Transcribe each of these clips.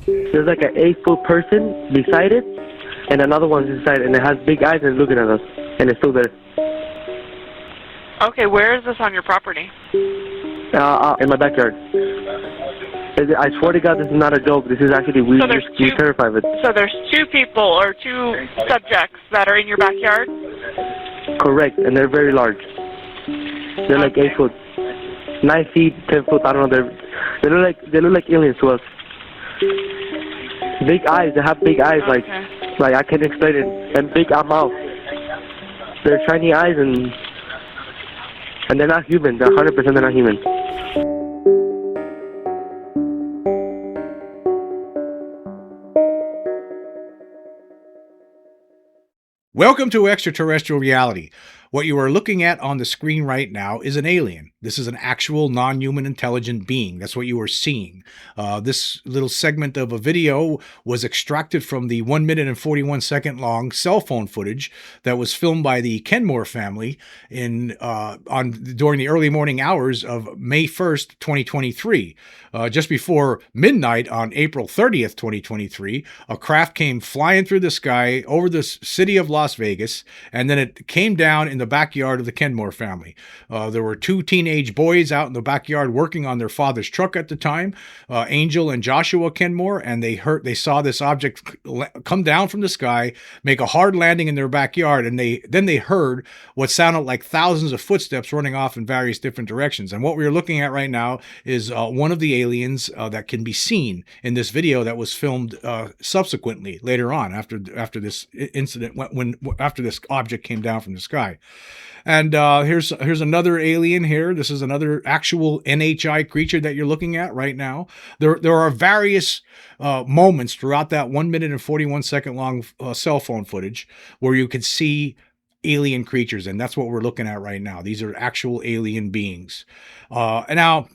There's like an 8-foot person beside it, and another one's inside, and it has big eyes and looking at us, and it's still there. Okay, where is this on your property? In my backyard. I swear to God, this is not a joke. This is actually, we're terrified of it. So there's two people or two subjects that are in your backyard? Correct, and they're very large. They're like 8 foot, 9 feet, 10 foot. I don't know. They look like aliens to us. Big eyes. They have big eyes, like I can't explain it. And big mouth. They're shiny eyes, and they're not human. They're 100% they're not human. Welcome to Extraterrestrial Reality. What you are looking at on the screen right now is an alien. This is an actual non-human intelligent being. That's what you are seeing. This little segment of a video was extracted from the 1 minute and 41 second long cell phone footage that was filmed by the Kenmore family during the early morning hours of May 1st, 2023. Just before midnight on April 30th, 2023, a craft came flying through the sky over the city of Las Vegas, and then it came down in the backyard of the Kenmore family. There were two teenage boys out in the backyard working on their father's truck at the time, Angel and Joshua Kenmore, and they saw this object come down from the sky, make a hard landing in their backyard, and then they heard what sounded like thousands of footsteps running off in various different directions. And what we're looking at right now is one of the aliens that can be seen in this video that was filmed subsequently later on after this incident, after this object came down from the sky. And here's another alien here. This is another actual NHI creature that you're looking at right now. There are various moments throughout that 1 minute and 41 second long cell phone footage where you can see alien creatures, and that's what we're looking at right now. These are actual alien beings. And now,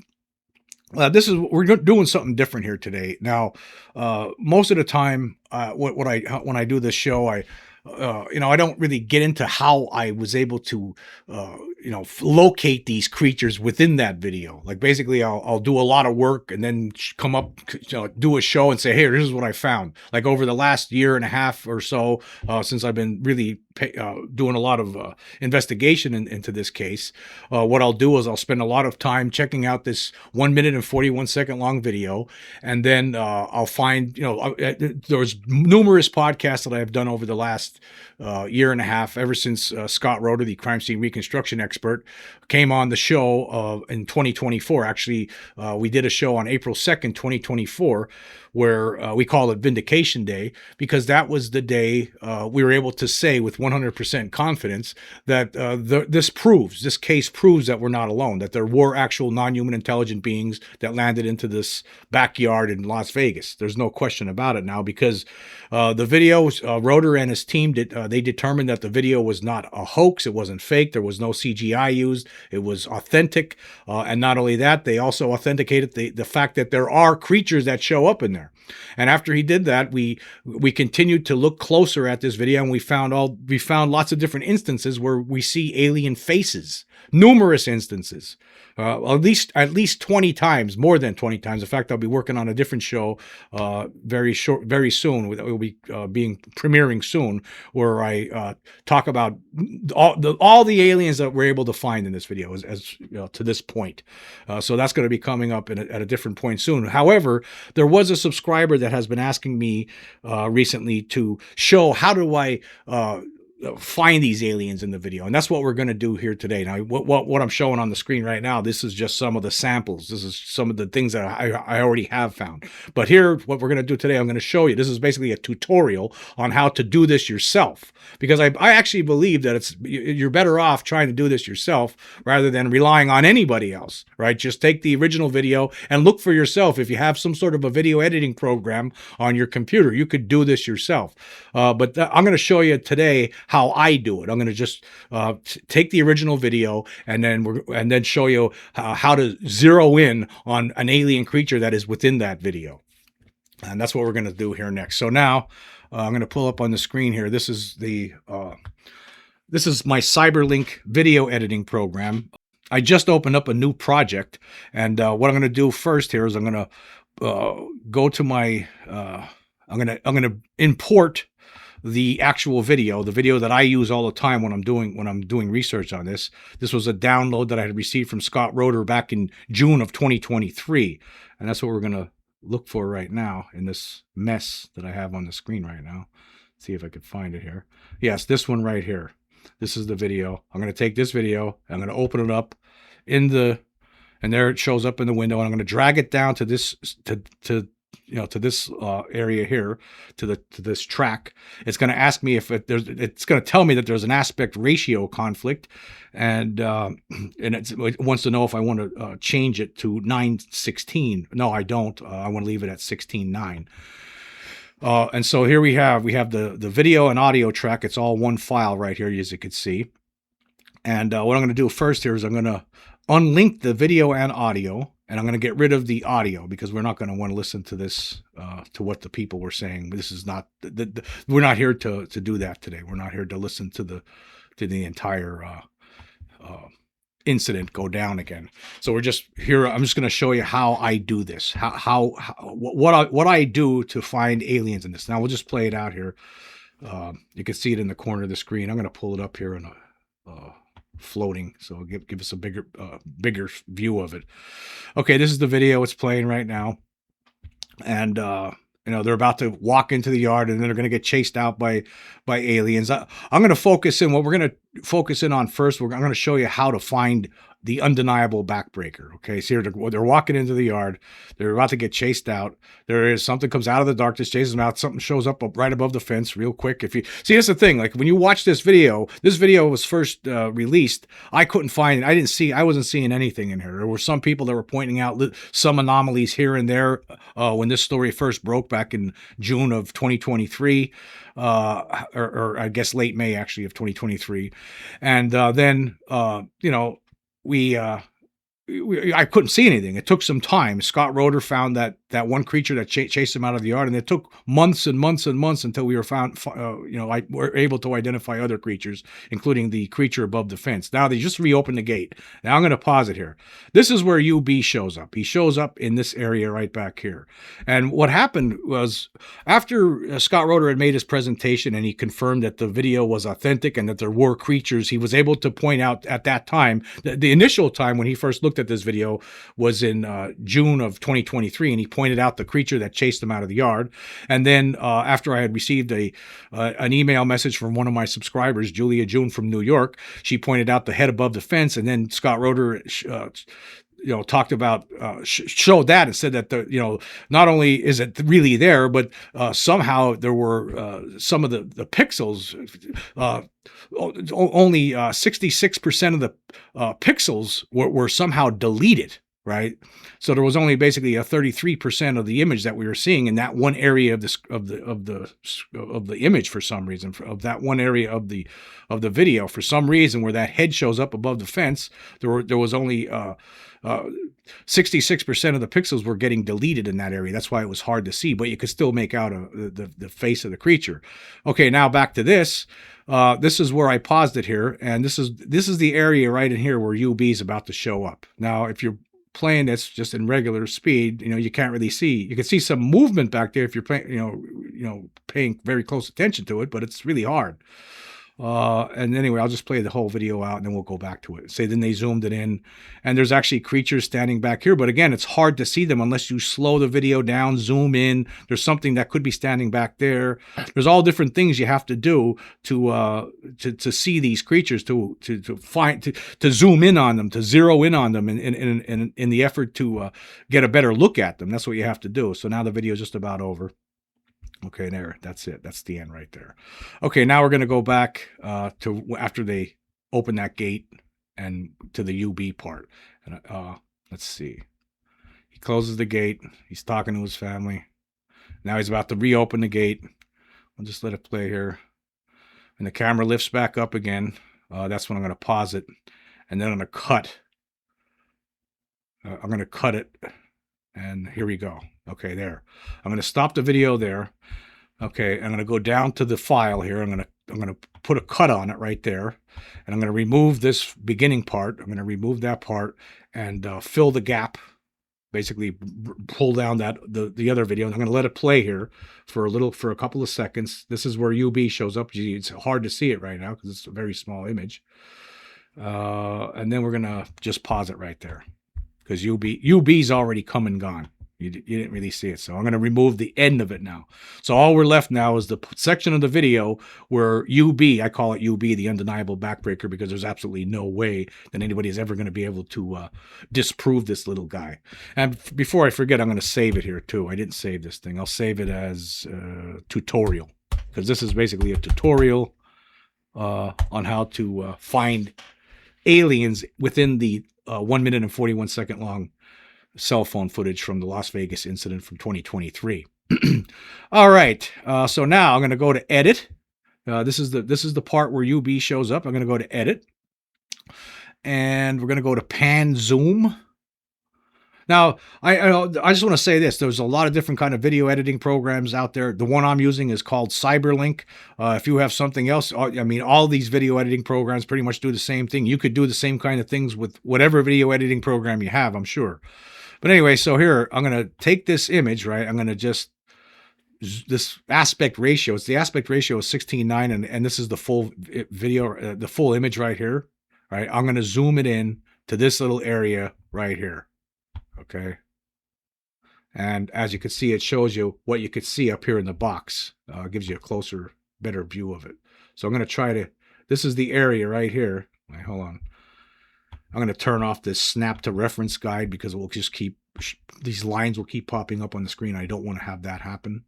we're doing something different here today. Now, most of the time, when I do this show, I don't really get into how I was able to, locate these creatures within that video. Like basically, I'll do a lot of work and then come up, do a show and say, hey, this is what I found. Like over the last year and a half or so, since I've been really doing a lot of investigation into this case, what I'll do is I'll spend a lot of time checking out this 1 minute and 41 second long video, and then I'll find, there's numerous podcasts that I've done over the last year and a half, ever since Scott Roeder, the crime scene reconstruction expert, came on the show in 2024. Actually, we did a show on April 2nd, 2024, where we call it Vindication Day, because that was the day we were able to say with 100% confidence that this case proves that we're not alone, that there were actual non-human intelligent beings that landed into this backyard in Las Vegas. There's no question about it now, because the video, Roeder and his team they determined that the video was not a hoax. It wasn't fake. There was no CGI used. It was authentic. And not only that, they also authenticated the fact that there are creatures that show up in there. And after he did that, we continued to look closer at this video, and we found lots of different instances where we see alien faces. Numerous instances. At least 20 times, more than 20 times. In fact, I'll be working on a different show very soon. It will be premiering soon, where I talk about all the aliens that we're able to find in this video as to this point. So that's going to be coming up at a different point soon. However, there was a subscriber that has been asking me recently to show how do I find these aliens in the video, and that's what we're going to do here today. Now, what I'm showing on the screen right now, this is just some of the samples. This is some of the things that I already have found. But here, what we're going to do today, I'm going to show you. This is basically a tutorial on how to do this yourself, because I actually believe that you're better off trying to do this yourself rather than relying on anybody else, right? Just take the original video and look for yourself. If you have some sort of a video editing program on your computer, you could do this yourself. But I'm going to show you today how I do it. I'm going to just take the original video and then show you how to zero in on an alien creature that is within that video. And that's what we're going to do here next. So now I'm going to pull up on the screen here. This is my Cyberlink video editing program. I just opened up a new project, and what I'm going to do first here is I'm going to go to my. I'm gonna import the actual video, the video that I use all the time when I'm doing research on this. This was a download that I had received from Scott Roeder back in June of 2023, and that's what we're gonna look for right now in this mess that I have on the screen right now. See if I could find it here. Yes, this one right here. This is the video. I'm gonna take this video. I'm gonna open it up in the, and there it shows up in the window. And I'm gonna drag it down to this to this area here, to this track. It's going to ask me if it's going to tell me that there's an aspect ratio conflict, and it wants to know if I want to change it to 9:16. No, I don't. I want to leave it at 16:9. And so here we have the video and audio track. It's all one file right here, as you can see. And what I'm going to do first here is I'm going to unlink the video and audio, and I'm going to get rid of the audio because we're not going to want to listen to this, to what the people were saying. This is not, we're not here to do that today. We're not here to listen to the entire incident go down again. So we're just here. I'm just going to show you how I do this, what I do to find aliens in this. Now we'll just play it out here. You can see it in the corner of the screen. I'm going to pull it up here in a floating, so give us a bigger view of it. Okay, this is the video. It's playing right now, and they're about to walk into the yard, and then they're going to get chased out by aliens. I'm going to focus in. What we're going to focus in on first, I'm going to show you how to find the undeniable backbreaker. Okay, so here they're walking into the yard. They're about to get chased out. There is something comes out of the darkness, chases them out. Something shows up right above the fence real quick. If you see, that's the thing. Like when you watch this video was first released. I couldn't find it. I wasn't seeing anything in here. There were some people that were pointing out some anomalies here and there when this story first broke back in June of 2023. Or I guess late May actually of 2023. And then I couldn't see anything. It took some time. Scott Roeder found that one creature that chased him out of the yard, and it took months and months and months until we were were able to identify other creatures, including the creature above the fence. Now they just reopened the gate. Now I'm going to pause it here. This is where UB shows up. He shows up in this area right back here. And what happened was after Scott Roeder had made his presentation and he confirmed that the video was authentic and that there were creatures, he was able to point out at that time, the initial time when he first looked at this video was in June of 2023, and he pointed out the creature that chased him out of the yard. And then after I had received an email message from one of my subscribers, Julia June from New York, she pointed out the head above the fence, and then Scott Roeder talked about, showed that and said that not only is it really there, but somehow there were some of the pixels, only 66% of the pixels were somehow deleted. Right, so there was only basically a 33% of the image that we were seeing in that one area of the image for some reason, of that one area of the video. For some reason, where that head shows up above the fence, there was only 66% of the pixels were getting deleted in that area. That's why it was hard to see, but you could still make out the face of the creature. Okay, now back to this. This is where I paused it here, and this is the area right in here where UB is about to show up. Now, if you're playing this just in regular speed, you can't really see. You can see some movement back there if you're playing, paying very close attention to it, but it's really hard. And anyway, I'll just play the whole video out and then we'll go back to it. Then they zoomed it in, and there's actually creatures standing back here. But again, it's hard to see them unless you slow the video down, zoom in. There's something that could be standing back there. There's all different things you have to do to see these creatures, to zoom in on them, to zero in on them in the effort to get a better look at them. That's what you have to do. So now the video is just about over. Okay, there. That's it. That's the end right there. Okay, now we're going to go back to after they open that gate and to the UB part. And let's see. He closes the gate. He's talking to his family. Now he's about to reopen the gate. I'll just let it play here. And the camera lifts back up again. That's when I'm going to pause it. And then I'm going to cut. I'm going to cut it. And here we go. Okay, there. I'm going to stop the video there. Okay, I'm going to go down to the file here. I'm going to put a cut on it right there, and I'm going to remove this beginning part. I'm going to remove that part and fill the gap basically pull down the other video. And I'm going to let it play here for a couple of seconds. This is where UB shows up. It's hard to see it right now because it's a very small image. And then we're going to just pause it right there because UB's already come and gone. You didn't really see it. So I'm going to remove the end of it now. So all we're left now is the section of the video where UB, I call it UB, the undeniable backbreaker, because there's absolutely no way that anybody is ever going to be able to disprove this little guy. And before I forget, I'm going to save it here too. I didn't save this thing. I'll save it as tutorial, because this is basically a tutorial on how to find aliens within the 1 minute and 41 second long cell phone footage from the Las Vegas incident from 2023. All right, so now I'm going to go to edit. This is the part where UB shows up. I'm going to go to edit, and we're going to go to pan zoom. Now, I just want to say this. There's a lot of different kind of video editing programs out there. The one I'm using is called Cyberlink. If you have something else, I mean, all these video editing programs pretty much do the same thing. You could do the same kind of things with whatever video editing program you have, I'm sure. But anyway, so here, I'm going to take this image, right? I'm going to just, this aspect ratio, it's the aspect ratio is 16:9, and this is the full video, the full image right here, right? I'm going to zoom it in to this little area right here, okay? And as you can see, it shows you what you could see up here in the box. It gives you a closer, better view of it. So I'm going to try to, this is the area right here. Wait, hold on. I'm going to turn off this snap to reference guide because it will just keep, these lines will keep popping up on the screen. I don't want to have that happen.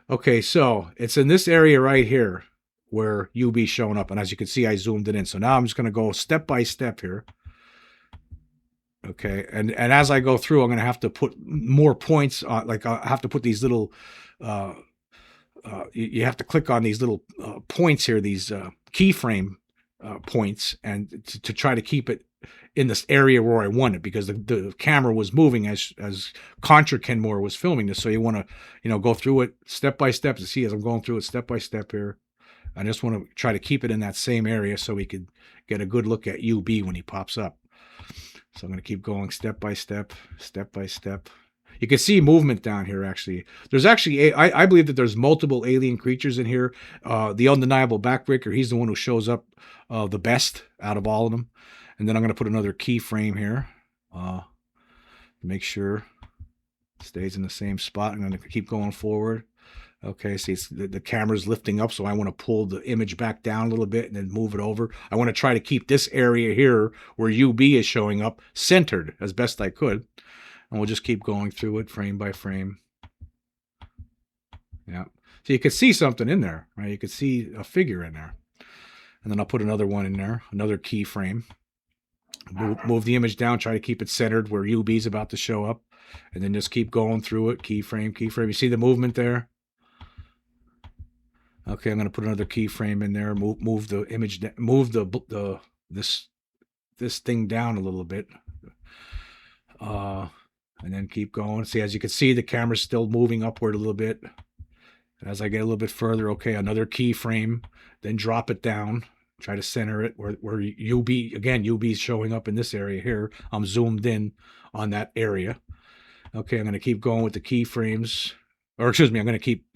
Okay, so it's in this area right here where UB showing up. And as you can see, I zoomed it in. So now I'm just going to go step by step here. Okay, and as I go through, I'm going to have to put more points on, like I have to put these little, you have to click on these little points here, these keyframe points, and to try to keep it in this area where I want it, because the camera was moving as Contra Kenmore was filming this. So you want to, go through it step by step to see as I'm going through it step by step here. I just want to try to keep it in that same area so we could get a good look at UB when he pops up. So I'm going to keep going step by step, step by step. You can see movement down here, actually. There's actually, I believe that there's multiple alien creatures in here. The undeniable backbreaker, he's the one who shows up the best out of all of them. And then I'm going to put another keyframe here to make sure it stays in the same spot. I'm going to keep going forward. Okay, see, the camera's lifting up, so I want to pull the image back down a little bit and then move it over. I want to try to keep this area here where UB is showing up centered as best I could. And we'll just keep going through it frame by frame. Yeah. So you could see something in there, right? You could see a figure in there. And then I'll put another one in there, another keyframe. Move the image down, try to keep it centered where UB is about to show up. And then just keep going through it, keyframe, keyframe. You see the movement there? Okay, I'm going to put another keyframe in there. Move the image, move this thing down a little bit. And then keep going. See, as you can see, the camera's still moving upward a little bit. And as I get a little bit further, okay, another keyframe, then drop it down. Try to center it where UB, again, UB is showing up in this area here. I'm zoomed in on that area. Okay, I'm going to keep going with the keyframes. Or excuse me, I'm going to keep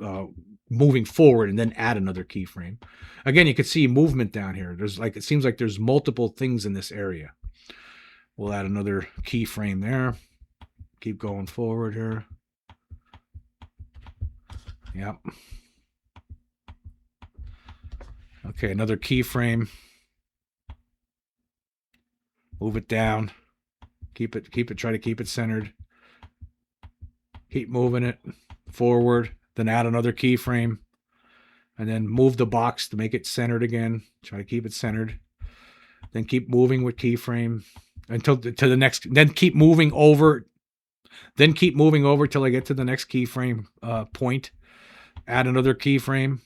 moving forward and then add another keyframe. Again, you can see movement down here. It seems like there's multiple things in this area. We'll add another keyframe there. Keep going forward here. Yep. Okay, another keyframe. Move it down. Keep it, try to keep it centered. Keep moving it forward, then add another keyframe, and then move the box to make it centered again. Try to keep it centered. Then keep moving with keyframe until to the next, then keep moving over. Then keep moving over till I get to the next keyframe point. Add another keyframe.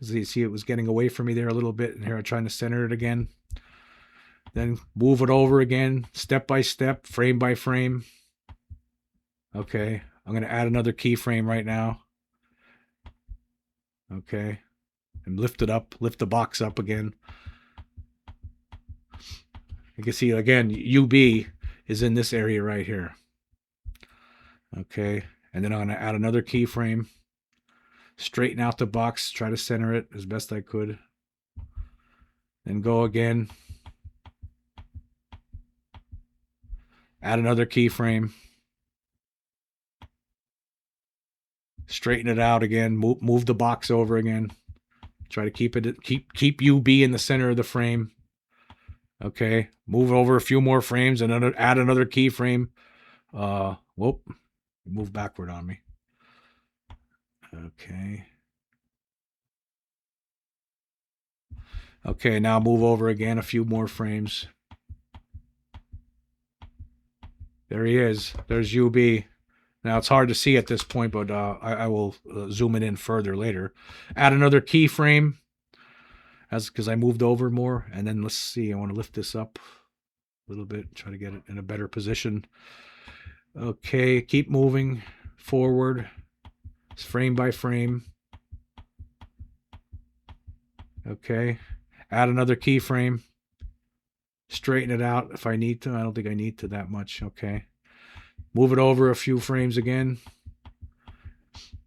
As you see, it was getting away from me there a little bit, and here I'm trying to center it again. Then move it over again, step by step, frame by frame. Okay, I'm going to add another keyframe right now. Okay, and lift it up, lift the box up again. You can see again, UB is in this area right here. Okay, and then I'm going to add another keyframe. Straighten out the box, try to center it as best I could. Then go again. Add another keyframe. Straighten it out again. Move the box over again. Try to keep UB in the center of the frame. Okay, move over a few more frames and add another keyframe. Whoop, move backward on me. Okay. Okay, now move over again a few more frames. There he is. There's UB. Now it's hard to see at this point, but I will zoom it in further later. Add another keyframe, because I moved over more. And then let's see. I want to lift this up a little bit, try to get it in a better position. Okay, keep moving forward, frame by frame. Okay, add another keyframe. Straighten it out if I need to. I don't think I need to that much. Okay, move it over a few frames again.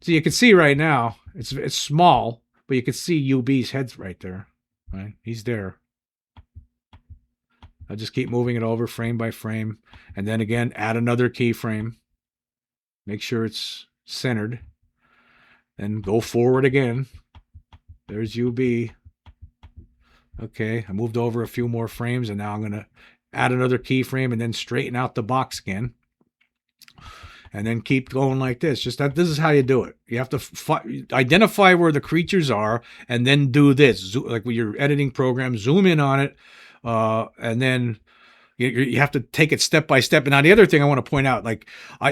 So you can see right now, it's small, but you can see UB's head's right there. Right, he's there. I'll just keep moving it over frame by frame, and then again add another keyframe. Make sure it's centered. Then go forward again. There's UB. Okay, I moved over a few more frames, and now I'm going to add another keyframe and then straighten out the box again. And then keep going like this. Just that. This is how you do it. You have to identify where the creatures are, and then do this. Like with your editing program, zoom in on it, and then you have to take it step by step. And now the other thing I want to point out, like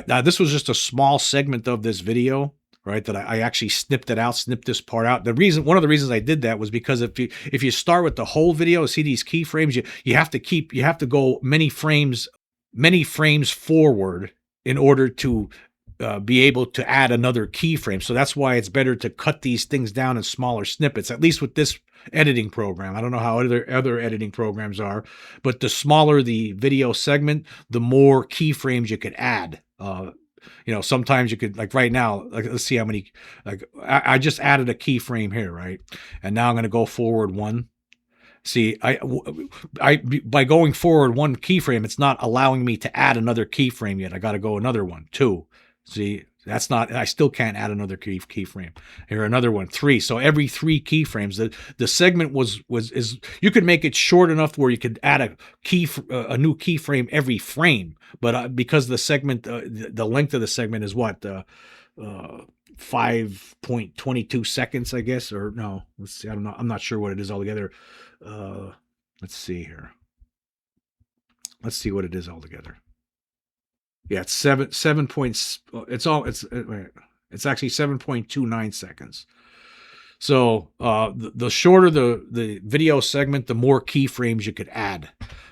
this was just a small segment of this video, right? That I actually snipped this part out. One of the reasons I did that was because if you start with the whole video, see these keyframes, you have to go many frames forward in order to be able to add another keyframe. So that's why it's better to cut these things down in smaller snippets, at least with this editing program. I don't know how other editing programs are, but the smaller the video segment, the more keyframes you could add. Sometimes you could, like right now, like let's see how many, like I just added a keyframe here, right? And now I'm going to go forward one. See, by going forward one keyframe, it's not allowing me to add another keyframe yet. I got to go another one, 2. See, that's not. I still can't add another keyframe. Here, another one, 3. So every 3 keyframes, the segment is you could make it short enough where you could add a new keyframe every frame. But because the segment, the length of the segment is what 5.22 seconds, I guess, or no, let's see. I don't know. I'm not sure what it is altogether. Let's see here. Let's see what it is altogether. Yeah, it's 7 points. It's actually 7.29 seconds. So the shorter the video segment, the more keyframes you could add.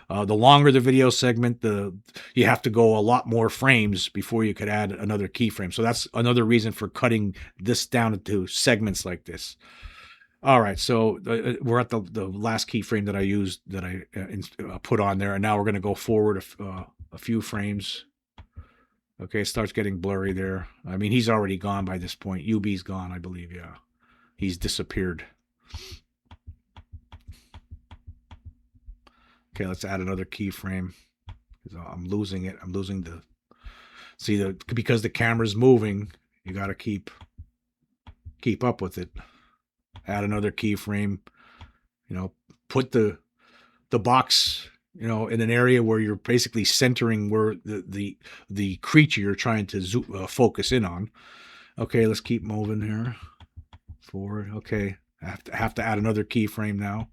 The longer the video segment, you have to go a lot more frames before you could add another keyframe. So that's another reason for cutting this down into segments like this. All right, so we're at the last keyframe that I used, that I put on there, and now we're going to go forward a few frames. Okay, it starts getting blurry there. I mean, he's already gone by this point. UB's gone, I believe. Yeah, he's disappeared. Okay, let's add another keyframe. I'm losing it. I'm losing because the camera's moving. You got to keep up with it. Add another keyframe. Put the box, in an area where you're basically centering where the creature you're trying to focus in on. Okay, let's keep moving here forward. Okay, I have to add another keyframe now,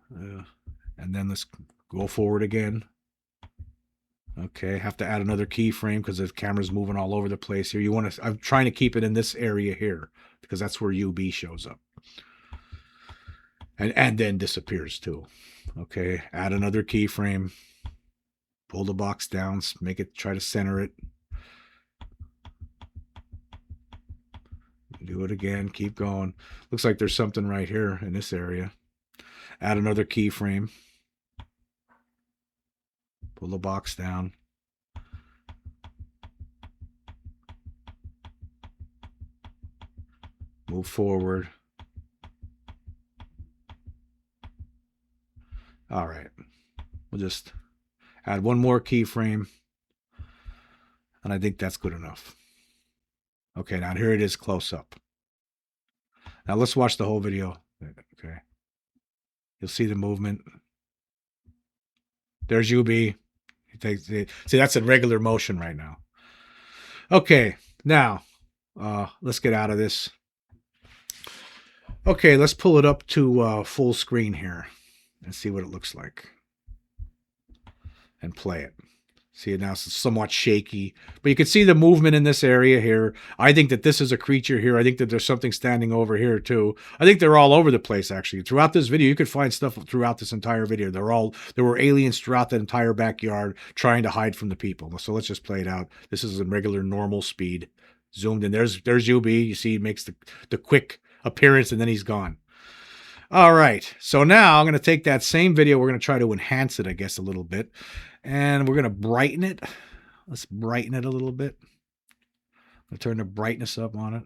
and then let's go forward again. Okay, have to add another keyframe because the camera's moving all over the place here. I'm trying to keep it in this area here because that's where UB shows up. And then disappears too. Okay, add another keyframe. Pull the box down, try to center it. Do it again, keep going. Looks like there's something right here in this area. Add another keyframe. Pull the box down. move forward. All right. We'll just add one more keyframe. And I think that's good enough. Okay, now here it is close up. Now let's watch the whole video. Okay. You'll see the movement. There's UB. See, that's in regular motion right now. Okay, now let's get out of this. Okay, let's pull it up to full screen here and see what it looks like. And play it. See, now it's somewhat shaky, but you can see the movement in this area here. I think that this is a creature here. I think that there's something standing over here too. I think they're all over the place, actually. Throughout this video, you could find stuff throughout this entire video. There were aliens throughout the entire backyard trying to hide from the people. So let's just play it out. This is in regular normal speed. Zoomed in. There's UB. You see he makes the quick appearance and then he's gone. All right. So now I'm going to take that same video. We're going to try to enhance it, I guess, a little bit. And we're going to brighten it. Let's brighten it a little bit. I'll turn the brightness up on it.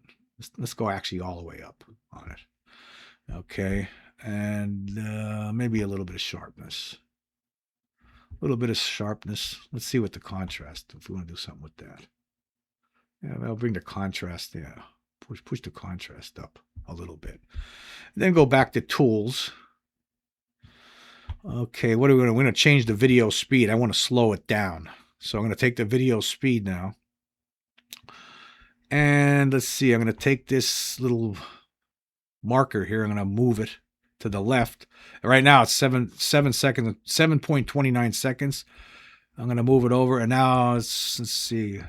Let's go actually all the way up on it. Okay. And maybe a little bit of sharpness. A little bit of sharpness. Let's see what the contrast, if we want to do something with that. Yeah, I'll bring the contrast. Yeah. Push the contrast up a little bit. And then go back to tools. Okay, what are we going to? We're going to change the video speed. I want to slow it down. So I'm going to take the video speed now. And let's see, I'm going to take this little marker here. I'm going to move it to the left. Right now it's 7 seconds, 7.29 seconds. I'm going to move it over. And now let's see.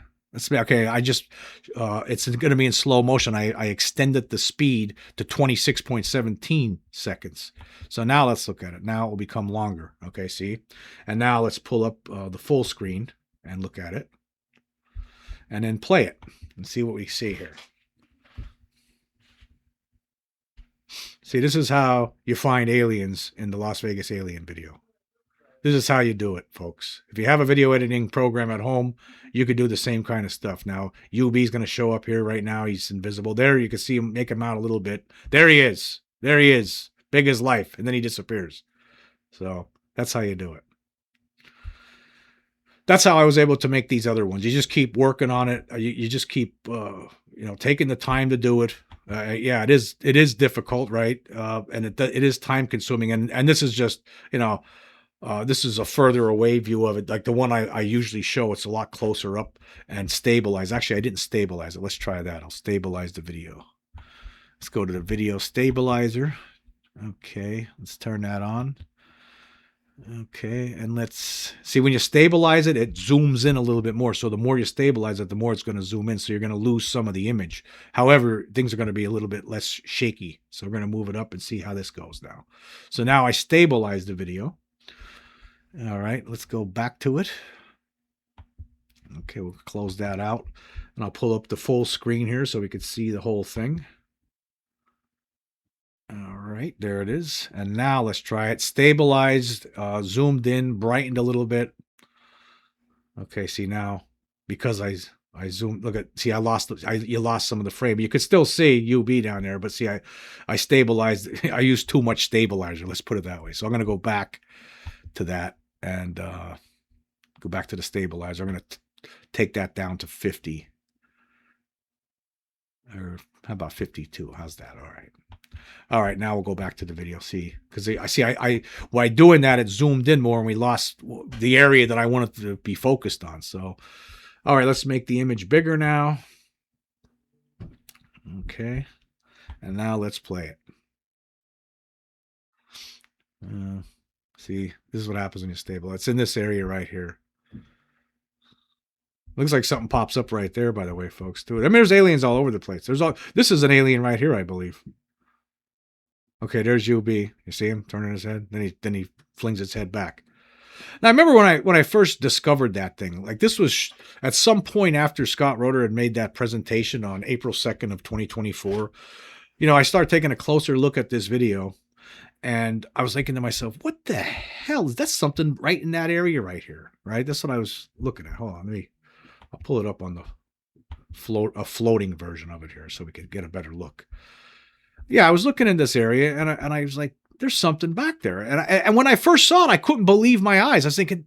Okay, it's going to be in slow motion. I extended the speed to 26.17 seconds. So now let's look at it. Now it will become longer. Okay, see? And now let's pull up the full screen and look at it. And then play it and see what we see here. See, this is how you find aliens in the Las Vegas alien video. This is how you do it, folks. If you have a video editing program at home, you could do the same kind of stuff. Now, UB is going to show up here right now. He's invisible. There, you can see him, make him out a little bit. There he is. There he is. Big as life. And then he disappears. So that's how you do it. That's how I was able to make these other ones. You just keep working on it. You just keep, taking the time to do it. Yeah, it is difficult, right? And it is time consuming. And this is just, this is a further away view of it. Like the one I usually show, it's a lot closer up and stabilized. Actually, I didn't stabilize it. Let's try that. I'll stabilize the video. Let's go to the video stabilizer. Okay, let's turn that on. Okay, and let's see, when you stabilize it, it zooms in a little bit more. So the more you stabilize it, the more it's going to zoom in. So you're going to lose some of the image. However, things are going to be a little bit less shaky. So we're going to move it up and see how this goes now. So now I stabilize the video. All right, let's go back to it. Okay, we'll close that out. And I'll pull up the full screen here so we can see the whole thing. All right, there it is. And now let's try it. Stabilized, zoomed in, brightened a little bit. Okay, see now, because I zoomed, look at, see, you lost some of the frame. You could still see UB down there, but see, I stabilized, I used too much stabilizer, let's put it that way. So I'm going to go back to that and go back to the stabilizer. I'm going to take that down to 50. Or how about 52? How's that? All right. All right, now we'll go back to the video. See, because by doing that, it zoomed in more and we lost the area that I wanted to be focused on. So, all right, let's make the image bigger now. Okay, and now let's play it. See, this is what happens when you stabilize. It's in this area right here. Looks like something pops up right there, by the way, folks. Too. I mean, there's aliens all over the place. This is an alien right here, I believe. Okay, there's UB. You see him turning his head? Then he flings his head back. Now, I remember when I first discovered that thing. Like, this was at some point after Scott Roeder had made that presentation on April 2nd of 2024. I started taking a closer look at this video, and I was thinking to myself, what the hell? Is that something right in that area right here? Right? That's what I was looking at. Hold on, I'll pull it up on the floating version of it here so we can get a better look. Yeah, I was looking in this area, and I was like, "There's something back there." And when I first saw it, I couldn't believe my eyes. I was thinking,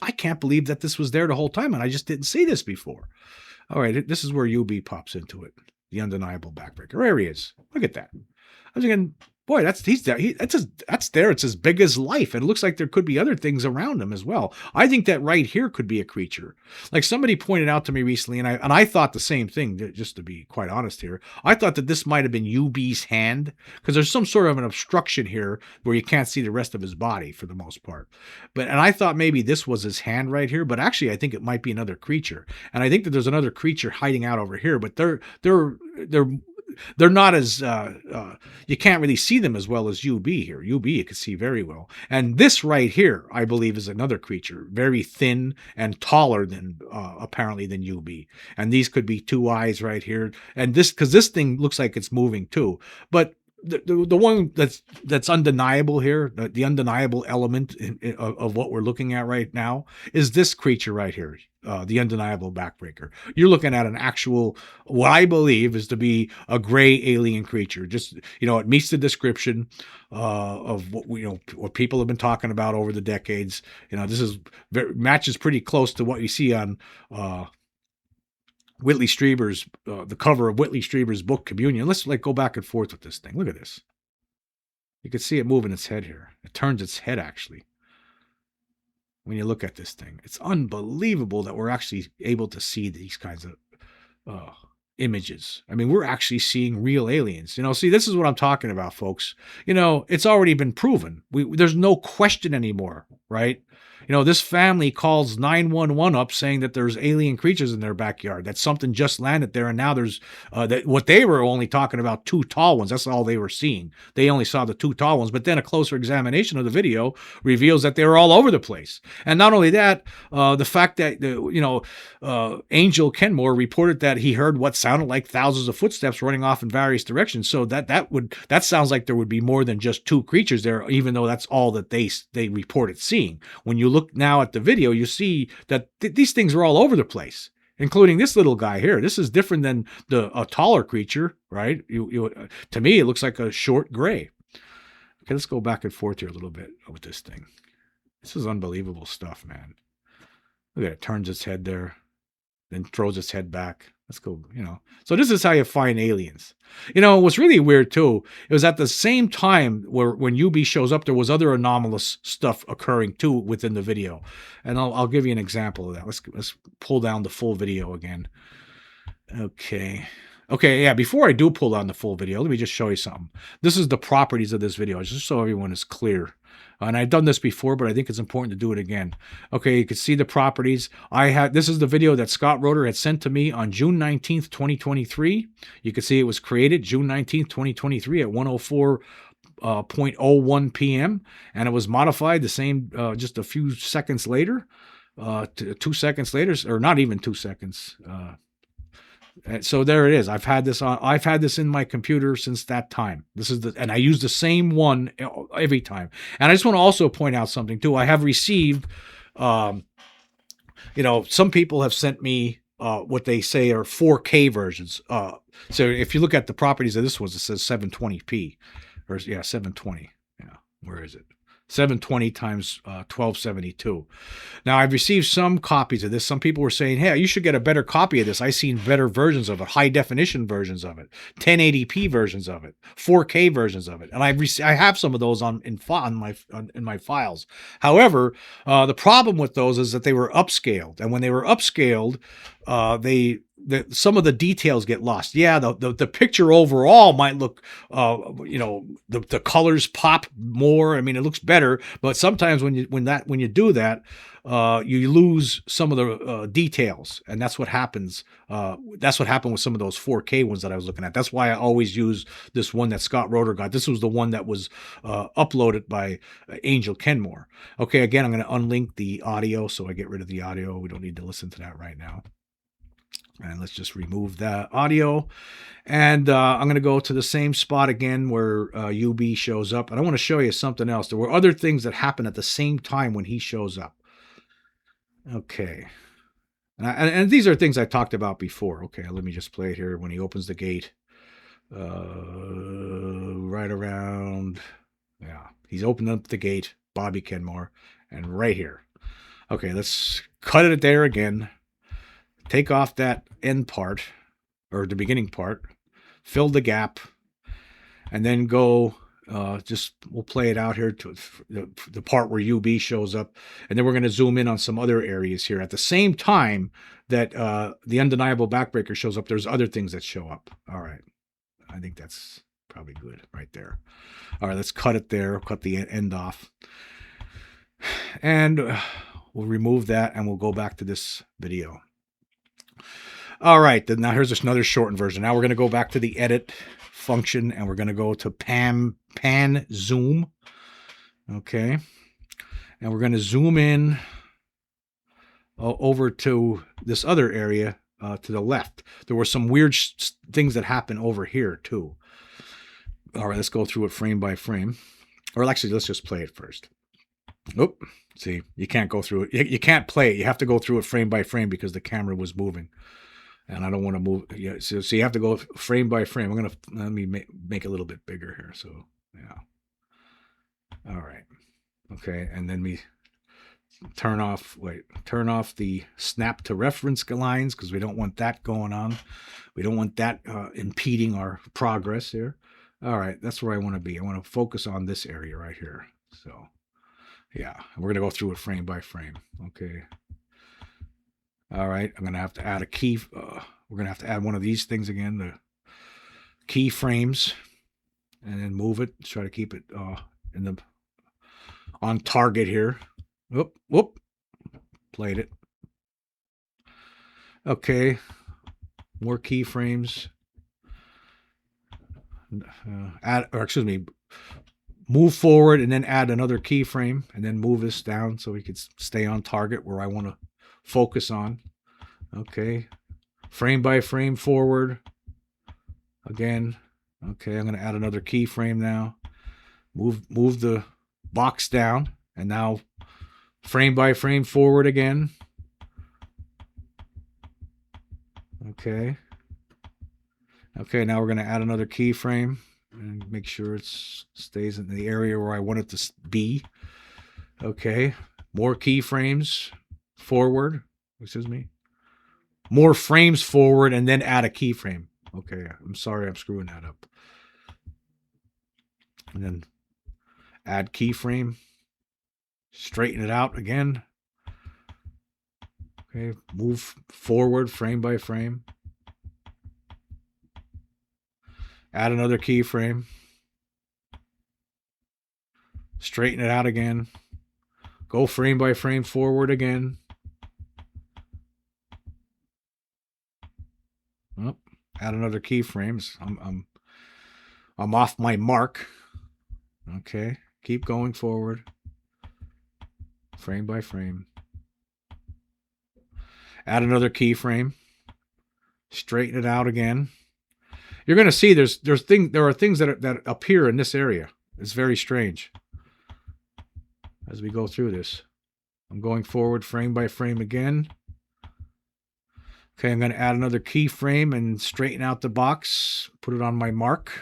I can't believe that this was there the whole time, and I just didn't see this before. All right, this is where UB pops into it. The undeniable backbreaker. There he is. Look at that. I was thinking, boy, he's there. That's there. It's as big as life. And it looks like there could be other things around him as well. I think that right here could be a creature. Like somebody pointed out to me recently, and I thought the same thing. Just to be quite honest here, I thought that this might have been UB's hand, because there's some sort of an obstruction here where you can't see the rest of his body for the most part. And I thought maybe this was his hand right here, but actually I think it might be another creature. And I think that there's another creature hiding out over here, but they're not as you can't really see them as well as UB here. UB you can see very well, and this right here I believe is another creature, very thin and taller than apparently than UB. And these could be two eyes right here, and this, because this thing looks like it's moving too. But the one that's undeniable here, the undeniable element of what we're looking at right now, is this creature right here, the undeniable backbreaker. You're looking at an actual, what I believe is to be a gray alien creature. Just, it meets the description of what people have been talking about over the decades. This matches pretty close to what you see on Whitley Strieber's, the cover of Whitley Strieber's book Communion. Let's go back and forth with this thing. Look at this. You can see it moving its head here. It turns its head actually. When you look at this thing, it's unbelievable that we're actually able to see these kinds of images. I mean, we're actually seeing real aliens. See, this is what I'm talking about, folks. It's already been proven. There's no question anymore, right? This family calls 911 up saying that there's alien creatures in their backyard, that something just landed there, and now there's what they were only talking about, two tall ones. That's all they were seeing. They only saw the two tall ones, but then a closer examination of the video reveals that they were all over the place. And not only that, the fact that Angel Kenmore reported that he heard what sounded like thousands of footsteps running off in various directions. So that sounds like there would be more than just two creatures there, even though that's all that they reported seeing. When you look now at the video, you see that these things are all over the place, including this little guy here. This is different than a taller creature, right? To me, it looks like a short gray. Okay, let's go back and forth here a little bit with this thing. This is unbelievable stuff, man. Look at it. Turns its head there, then throws its head back. Let's go, So this is how you find aliens. What's really weird too, it was at the same time when UB shows up, there was other anomalous stuff occurring too within the video. And I'll give you an example of that. Let's pull down the full video again. Okay, yeah, before I do pull down the full video, let me just show you something. This is the properties of this video, just so everyone is clear. And I've done this before, but I think it's important to do it again. Okay, you can see the properties. This is the video that Scott Roeder had sent to me on June 19th, 2023. You can see it was created June 19th, 2023 at 1:04.01 p.m. And it was modified the same just a few seconds later, 2 seconds later, or not even 2 seconds. So there it is. I've had this in my computer since that time. And I use the same one every time. And I just want to also point out something too. I have received, some people have sent me what they say are 4K versions. So if you look at the properties of this one, it says 720p, or 720. Yeah, where is it? 720 times 1272. Now, I've received some copies of this. Some people were saying, hey, you should get a better copy of this. I've seen better versions of it, high definition versions of it, 1080p versions of it, 4K versions of it. And I have some of those in my files. However, the problem with those is that they were upscaled. And when they were upscaled, some of the details get lost. Yeah, the picture overall might look, the colors pop more. I mean, it looks better, but sometimes when you do that, you lose some of the details, and that's what happens. That's what happened with some of those 4K ones that I was looking at. That's why I always use this one that Scott Roeder got. This was the one that was uploaded by Angel Kenmore. Okay, again, I'm going to unlink the audio, so I get rid of the audio. We don't need to listen to that right now. And let's just remove that audio. And I'm going to go to the same spot again where UB shows up. And I want to show you something else. There were other things that happened at the same time when he shows up. Okay. And these are things I talked about before. Okay, let me just play it here when he opens the gate. right around, yeah, he's opened up the gate, Bobby Kenmore, and right here. Okay, let's cut it there again. Take off that end part, or the beginning part, fill the gap, and then go, we'll play it out here to the part where UB shows up, and then we're going to zoom in on some other areas here. At the same time that the undeniable backbreaker shows up, there's other things that show up. All right. I think that's probably good right there. All right, let's cut it there, cut the end off. And we'll remove that, and we'll go back to this video. All right, then now here's another shortened version. Now we're going to go back to the edit function, and we're going to go to pan zoom. Okay, and we're going to zoom in over to this other area to the left. There were some weird things that happened over here too. All right, let's go through it frame by frame. Or actually, let's just play it first. Oop, see, you can't go through it. You can't play it. You have to go through it frame by frame because the camera was moving. And I don't want to move. Yeah, so you have to go frame by frame. I'm going to, let me make it a little bit bigger here. So, yeah. All right. Okay, and then we turn off the snap to reference lines because we don't want that going on. We don't want that impeding our progress here. All right, that's where I want to be. I want to focus on this area right here. So, yeah, we're going to go through it frame by frame. Okay. All right, I'm going to have to add a key. We're going to have to add one of these things again, the keyframes, and then move it. Try to keep it on target here. Whoop, played it. Okay, more keyframes. Move forward and then add another keyframe, and then move this down so we could stay on target where I want to focus on. Okay, frame by frame forward again. Okay, I'm going to add another keyframe now. Move the box down, and now frame by frame forward again. Okay, now we're going to add another keyframe and make sure it stays in the area where I want it to be. Okay, more keyframes forward. Excuse me. More frames forward, and then add a keyframe. Okay, I'm sorry, I'm screwing that up. And then add keyframe. Straighten it out again. Okay, move forward frame by frame. Add another keyframe. Straighten it out again. Go frame by frame forward again. Oh, add another keyframe. I'm off my mark. Okay, keep going forward. Frame by frame. Add another keyframe. Straighten it out again. You're going to see there are things that appear in this area. It's very strange. As we go through this, I'm going forward frame by frame again. Okay, I'm going to add another keyframe and straighten out the box. Put it on my mark.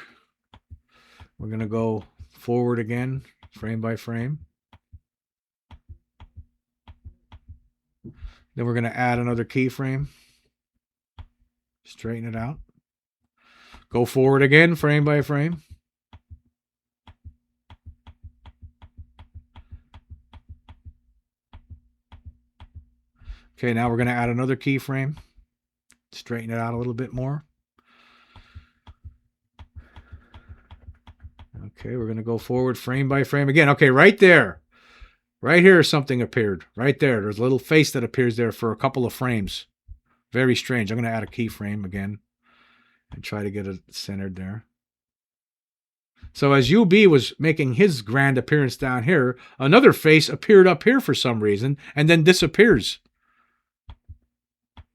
We're going to go forward again, frame by frame. Then we're going to add another keyframe. Straighten it out. Go forward again, frame by frame. Okay, now we're going to add another keyframe. Straighten it out a little bit more. Okay, we're going to go forward frame by frame again. Okay, right there. Right here, something appeared. Right there. There's a little face that appears there for a couple of frames. Very strange. I'm going to add a keyframe again and try to get it centered there. So as UB was making his grand appearance down here, another face appeared up here for some reason and then disappears.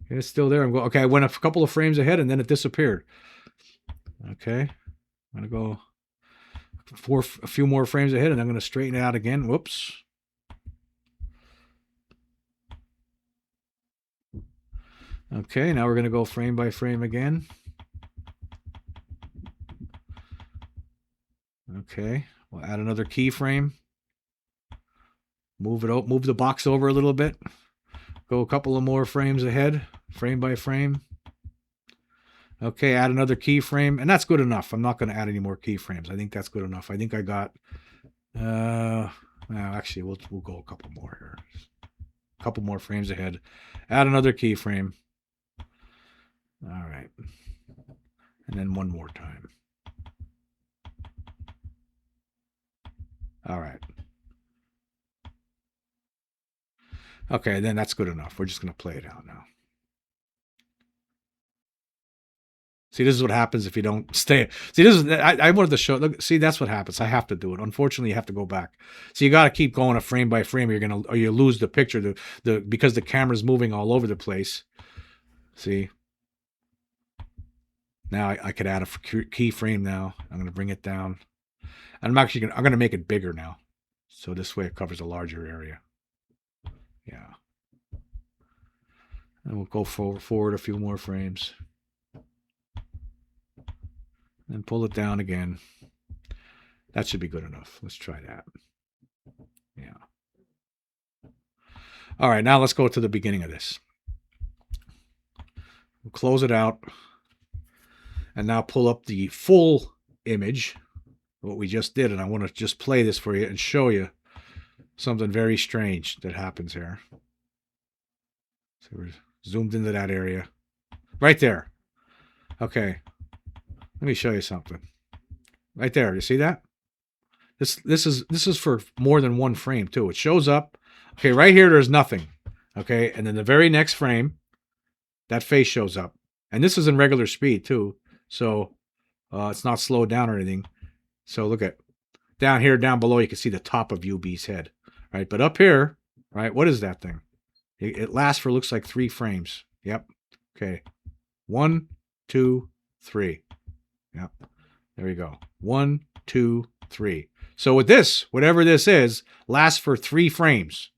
It's still there. Okay, I went a couple of frames ahead and then it disappeared. Okay, I'm going to go a few more frames ahead and I'm going to straighten it out again. Whoops. Okay, now we're going to go frame by frame again. Okay, we'll add another keyframe. Move the box over a little bit. Go a couple of more frames ahead, frame by frame. Okay, add another keyframe, and that's good enough. I'm not going to add any more keyframes. I think that's good enough. I think I got, well, actually, we'll go a couple more here. A couple more frames ahead. Add another keyframe. All right. And then one more time. All right. Okay, then that's good enough. We're just going to play it out now. See, this is what happens if you don't stay. See, this is I wanted to show. Look, see, that's what happens. I have to do it. Unfortunately, you have to go back. So you got to keep going a frame by frame. Or you lose the picture. Because the camera's moving all over the place. See. Now I could add a keyframe. Now I'm going to bring it down. And I'm going to make it bigger now. So this way it covers a larger area. Yeah. And we'll go forward a few more frames. And pull it down again. That should be good enough. Let's try that. Yeah. All right, now let's go to the beginning of this. We'll close it out. And now pull up the full image, what we just did. And I want to just play this for you and show you something very strange that happens here. So we're zoomed into that area. Right there. Okay. Let me show you something. Right there. You see that? This is for more than one frame too. It shows up. Okay, right here there's nothing. Okay, and then the very next frame, that face shows up. And this is in regular speed too. So it's not slowed down or anything. So look at down here, down below, you can see the top of UB's head. Right? But up here, right, what is that thing? It lasts for looks like 3 frames. Yep. Okay. 1, 2, 3. Yep. There we go. 1, 2, 3. So with this, whatever this is, lasts for 3 frames.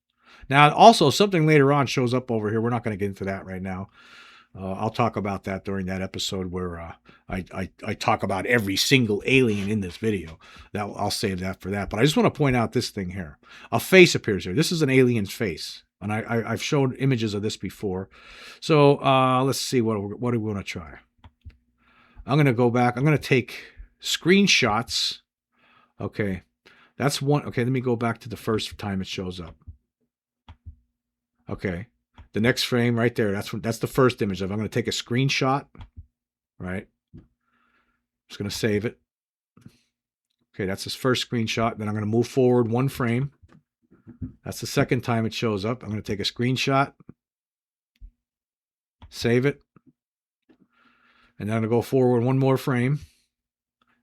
Now, also, something later on shows up over here. We're not going to get into that right now. I'll talk about that during that episode where I talk about every single alien in this video. I'll save that for that. But I just want to point out this thing here. A face appears here. This is an alien's face. And I've showed images of this before. So let's see, what do we want to try? I'm going to go back. I'm going to take screenshots. Okay, that's one. Okay, let me go back to the first time it shows up. Okay, the next frame right there. That's the first image of. I'm going to take a screenshot. Right. Just going to save it. Okay, that's this first screenshot. Then I'm going to move forward 1 frame. That's the second time it shows up. I'm going to take a screenshot. Save it. And then I'm going to go forward 1 more frame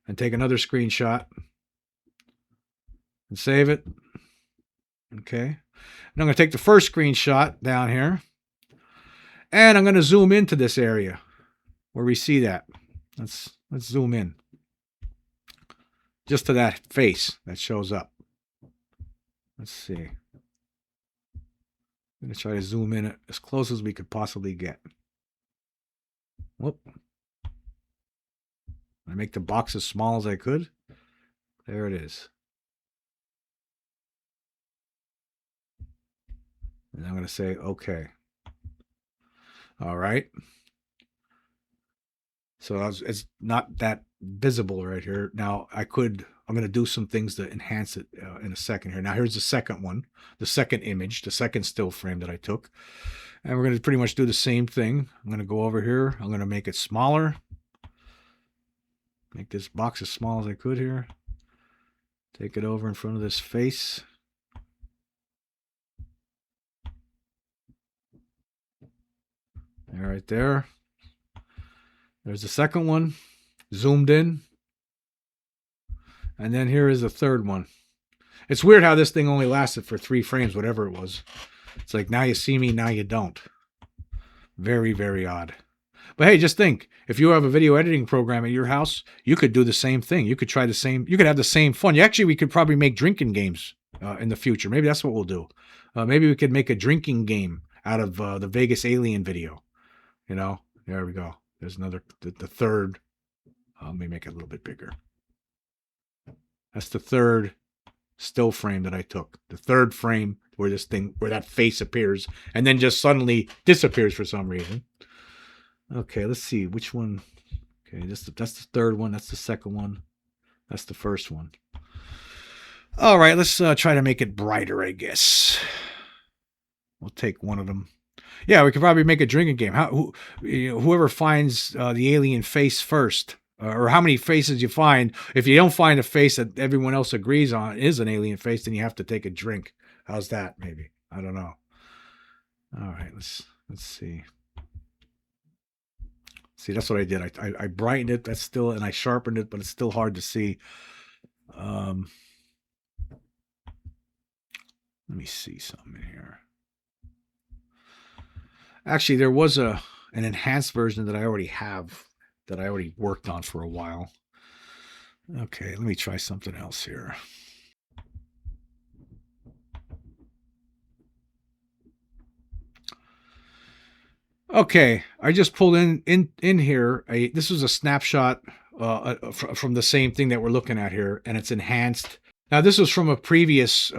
and take another screenshot and save it. Okay. And I'm going to take the first screenshot down here and I'm going to zoom into this area where we see that. Let's zoom in just to that face that shows up. Let's see. I'm going to try to zoom in as close as we could possibly get. Whoop. I make the box as small as I could. There it is. And I'm going to say, okay. All right. So it's not that visible right here. Now I'm going to do some things to enhance it in a second here. Now here's the second one, the second image, the second still frame that I took. And we're going to pretty much do the same thing. I'm going to go over here. I'm going to make it smaller. Make this box as small as I could here. Take it over in front of this face. There, right there. There's the second one. Zoomed in. And then here is the third one. It's weird how this thing only lasted for 3 frames, whatever it was. It's like, now you see me, now you don't. Very, very odd. But hey, just think, if you have a video editing program at your house, you could do the same thing. You could try the same, you could have the same fun. Actually, we could probably make drinking games in the future. Maybe that's what we'll do. Maybe we could make a drinking game out of the Vegas alien video. You know, there we go. There's another, the third. Let me make it a little bit bigger. That's the third still frame that I took. The third frame where that face appears and then just suddenly disappears for some reason. Okay, let's see which one. Okay, that's the third one. That's the second one. That's the first one. All right, let's try to make it brighter, I guess. We'll take one of them. Yeah, we could probably make a drinking game. Whoever finds the alien face first, or how many faces you find. If you don't find a face that everyone else agrees on is an alien face, then you have to take a drink. How's that? Maybe, I don't know. All right, let's see. See, that's what I did. I brightened it. That's still, and I sharpened it, but it's still hard to see. Let me see something here. Actually, there was an enhanced version that I already have, that I already worked on for a while. Okay, let me try something else here. Okay, I just pulled in here. This was a snapshot from the same thing that we're looking at here, and it's enhanced. Now, this was from a previous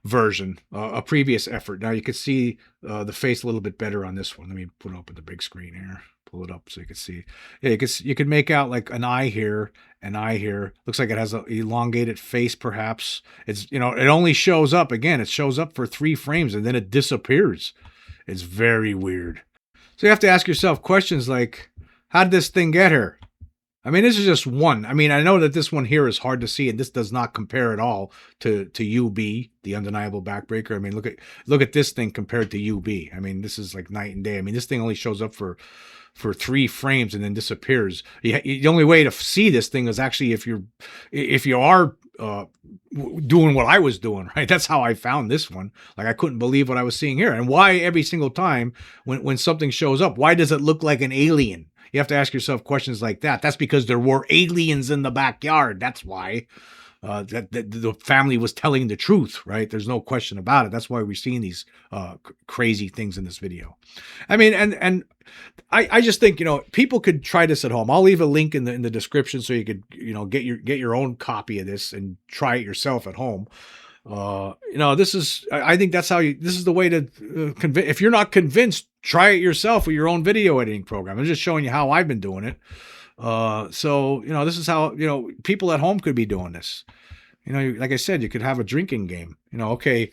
version, a previous effort. Now you can see the face a little bit better on this one. Let me put it up at the big screen here. Pull it up so you can see. Yeah, you can make out like an eye here, an eye here. Looks like it has an elongated face, perhaps. It's, it only shows up again. It shows up for 3 frames and then it disappears. It's very weird. So you have to ask yourself questions like, how did this thing get here? I mean, this is just one. I mean, I know that this one here is hard to see, and this does not compare at all to UB, the undeniable backbreaker. I mean, look at this thing compared to UB. I mean, this is like night and day. I mean, this thing only shows up for 3 frames and then disappears. The only way to see this thing is actually if you are doing what I was doing, right? That's how I found this one. Like, I couldn't believe what I was seeing here. And why every single time when something shows up, why does it look like an alien? You have to ask yourself questions like that. That's because there were aliens in the backyard. That's why that the family was telling the truth, right? There's no question about it. That's why we're seeing these crazy things in this video. I mean, and I just think, people could try this at home. I'll leave a link in the description so you could, get your own copy of this and try it yourself at home. This is, I think that's how this is the way to convince. If you're not convinced, try it yourself with your own video editing program. I'm just showing you how I've been doing it. So, this is how, people at home could be doing this. Like I said, you could have a drinking game, okay.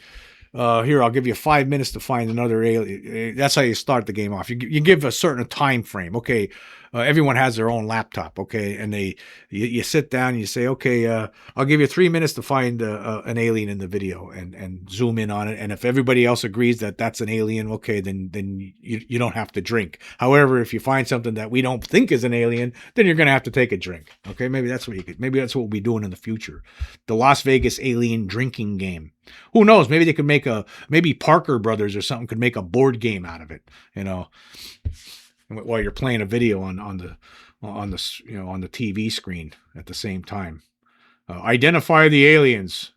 Here, I'll give you 5 minutes to find another alien. That's how you start the game off. You give a certain time frame. Okay, everyone has their own laptop. Okay, and you sit down and you say, okay, I'll give you 3 minutes to find an alien in the video and zoom in on it. And if everybody else agrees that that's an alien, okay, then you don't have to drink. However, if you find something that we don't think is an alien, then you're gonna have to take a drink. Okay, maybe that's what we'll be doing in the future. The Las Vegas alien drinking game. Who knows? Maybe they could maybe Parker Brothers or something could make a board game out of it, while you're playing a video on the TV screen at the same time. Identify the aliens.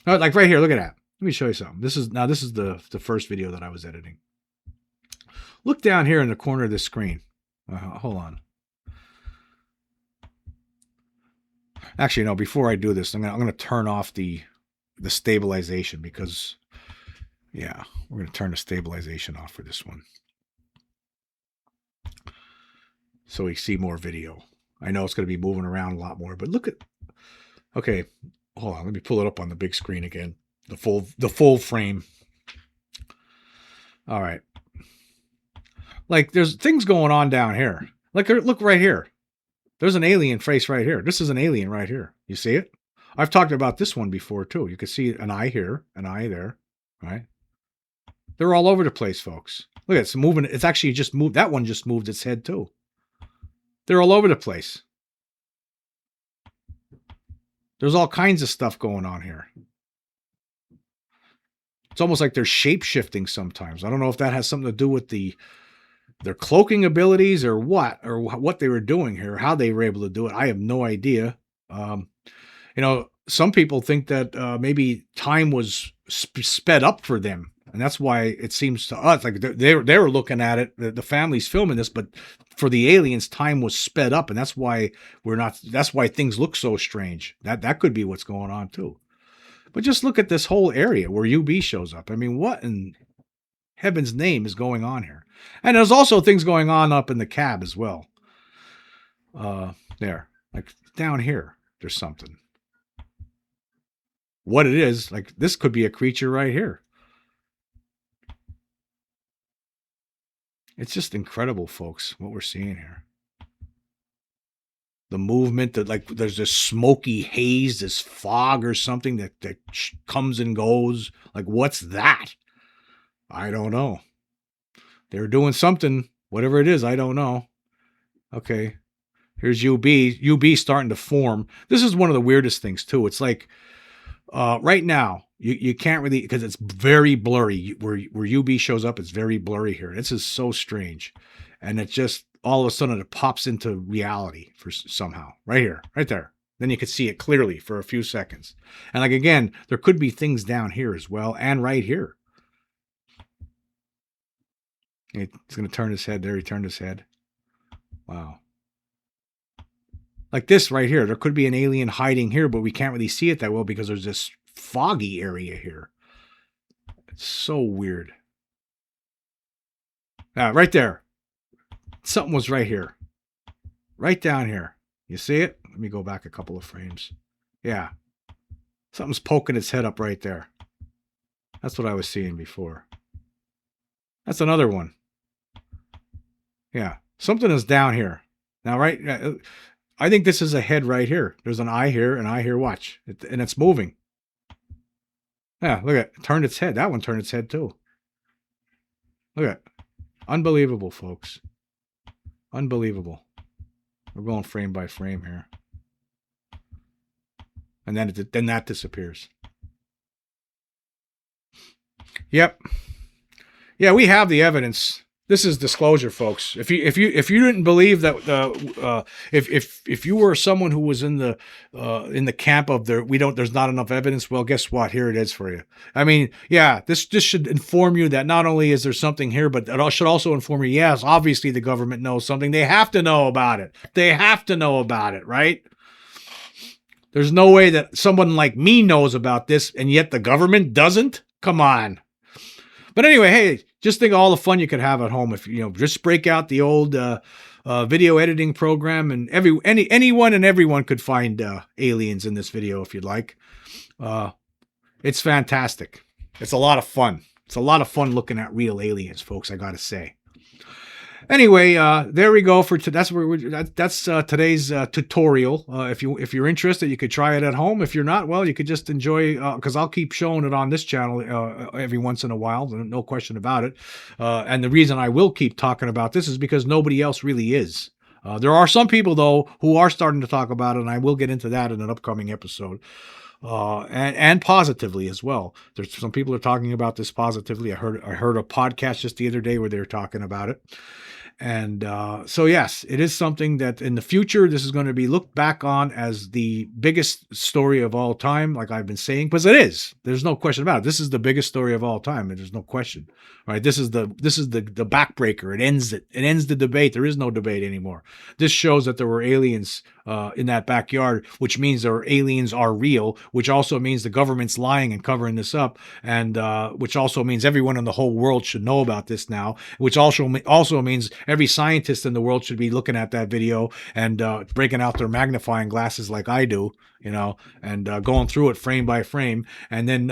Like right here, look at that. Let me show you something. This is the first video that I was editing. Look down here in the corner of the screen. Hold on. Actually, no. Before I do this, I'm gonna turn off the stabilization because, yeah, we're going to turn the stabilization off for this one so we see more video. I know it's going to be moving around a lot more, but look at, okay, hold on, let me pull it up on the big screen again, the full frame. All right, like there's things going on down here. Like, look right here, there's an alien face right here. This is an alien right here. You see it? I've talked about this one before, too. You can see an eye here, an eye there, right? They're all over the place, folks. Look, it's moving. It's actually just moved. That one just moved its head, too. They're all over the place. There's all kinds of stuff going on here. It's almost like they're shape-shifting sometimes. I don't know if that has something to do with their cloaking abilities or what they were doing here, how they were able to do it. I have no idea. Some people think that maybe time was sped up for them And that's why it seems to us like they were looking at it, the family's filming this, but for the aliens, time was sped up, and that's why that's why things look so strange. That could be what's going on too. But just look at this whole area where UB shows up. I mean, what in heaven's name is going on here? And there's also things going on up in the cab as well. There, like down here, there's something. What it is, like this could be a creature right here. It's just incredible, folks, what we're seeing here. The movement that, like, there's this smoky haze, this fog or something that comes and goes. Like, what's that? I don't know. They're doing something, whatever it is, I don't know. Okay. Here's UB. UB starting to form. This is one of the weirdest things, too. It's like, right now, you can't really, because it's very blurry. Where UB shows up, it's very blurry here. This is so strange. And it just, all of a sudden, it pops into reality for somehow. Right here, right there. Then you can see it clearly for a few seconds. And like, again, there could be things down here as well, and right here. He's going to turn his head there. He turned his head. Wow. Like this right here, there could be an alien hiding here, but we can't really see it that well because there's this foggy area here. It's so weird. Right there. Something was right here. Right down here. You see it? Let me go back a couple of frames. Yeah. Something's poking its head up right there. That's what I was seeing before. That's another one. Yeah. Something is down here. Now, right... I think this is a head right here. There's an eye here, an eye here. Watch. And it's moving. Yeah, look at it. Turned its head. That one turned its head too. Look at it. Unbelievable, folks. Unbelievable. We're going frame by frame here. And then that disappears. Yep. Yeah, we have the evidence. This is disclosure, folks. If you didn't believe that, if you were someone who was in the camp of there's not enough evidence, well, guess what? Here it is for you. I mean, yeah, this should inform you that not only is there something here, but it should also inform you. Yes, obviously the government knows something. They have to know about it. They have to know about it, right? There's no way that someone like me knows about this, and yet the government doesn't. Come on. But anyway, hey, just think of all the fun you could have at home if just break out the old video editing program, and anyone and everyone could find aliens in this video if you'd like. It's fantastic. It's a lot of fun. It's a lot of fun looking at real aliens, folks. I gotta say. Anyway, there we go for that's today's tutorial. If you're interested, you could try it at home. If you're not, well, you could just enjoy, because I'll keep showing it on this channel every once in a while, no question about it. And the reason I will keep talking about this is because nobody else really is. There are some people though who are starting to talk about it, and I will get into that in an upcoming episode. And positively as well. There's some people are talking about this positively. I heard a podcast just the other day where they were talking about it. And so, yes, it is something that in the future, this is going to be looked back on as the biggest story of all time, like I've been saying, because it is. There's no question about it. This is the biggest story of all time, and there's no question. Right? This is the backbreaker. It ends it. It ends the debate. There is no debate anymore. This shows that there were aliens in that backyard, which means there aliens are real, which also means the government's lying and covering this up, and which also means everyone in the whole world should know about this now, which also means every scientist in the world should be looking at that video and breaking out their magnifying glasses like I do, and going through it frame by frame, and then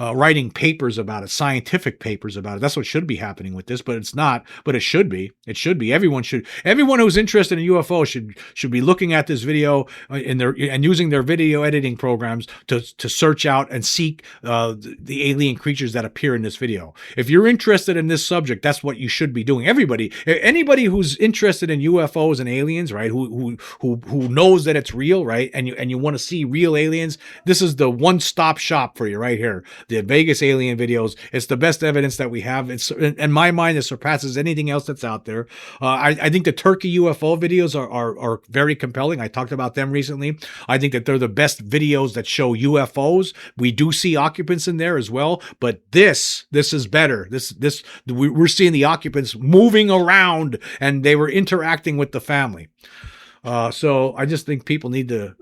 writing papers about it, scientific papers about it. That's what should be happening with this, but it's not. But it should be. It should be. Everyone who's interested in UFO should be looking at this video and using their video editing programs to search out and seek the alien creatures that appear in this video. If you're interested in this subject, that's what you should be doing. everybody, anybody who's interested in UFOs and aliens, right? Who knows that it's real, right? And you want to see real aliens. This is the one-stop shop for you right here. The Vegas alien videos. It's the best evidence that we have. It's in my mind, it surpasses anything else that's out there. I think the Turkey UFO videos are very compelling. I talked about them recently. I think that they're the best videos that show UFOs. We do see occupants in there as well, but this is better. We're seeing the occupants moving around and they were interacting with the family. So I just think people need to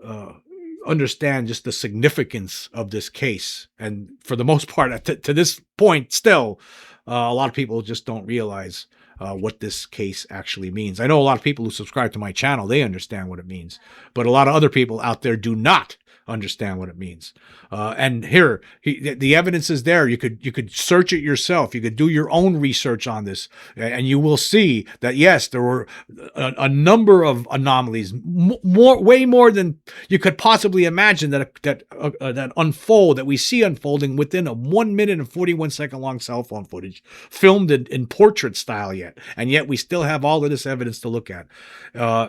understand just the significance of this case. And for the most part, to this point, still, a lot of people just don't realize what this case actually means. I know a lot of people who subscribe to my channel, they understand what it means, but a lot of other people out there do not understand what it means. And here, the evidence is there. You could search it yourself. You could do your own research on this, and you will see that yes, there were a number of anomalies, way more than you could possibly imagine that unfold, that we see unfolding within a 1 minute and 41 second long cell phone footage, filmed in portrait style and yet we still have all of this evidence to look at.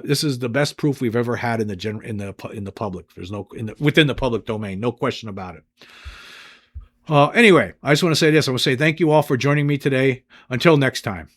This is the best proof we've ever had in the public. There's no within the public domain, no question about it. Anyway, I just want to say this. I want to say thank you all for joining me today. Until next time.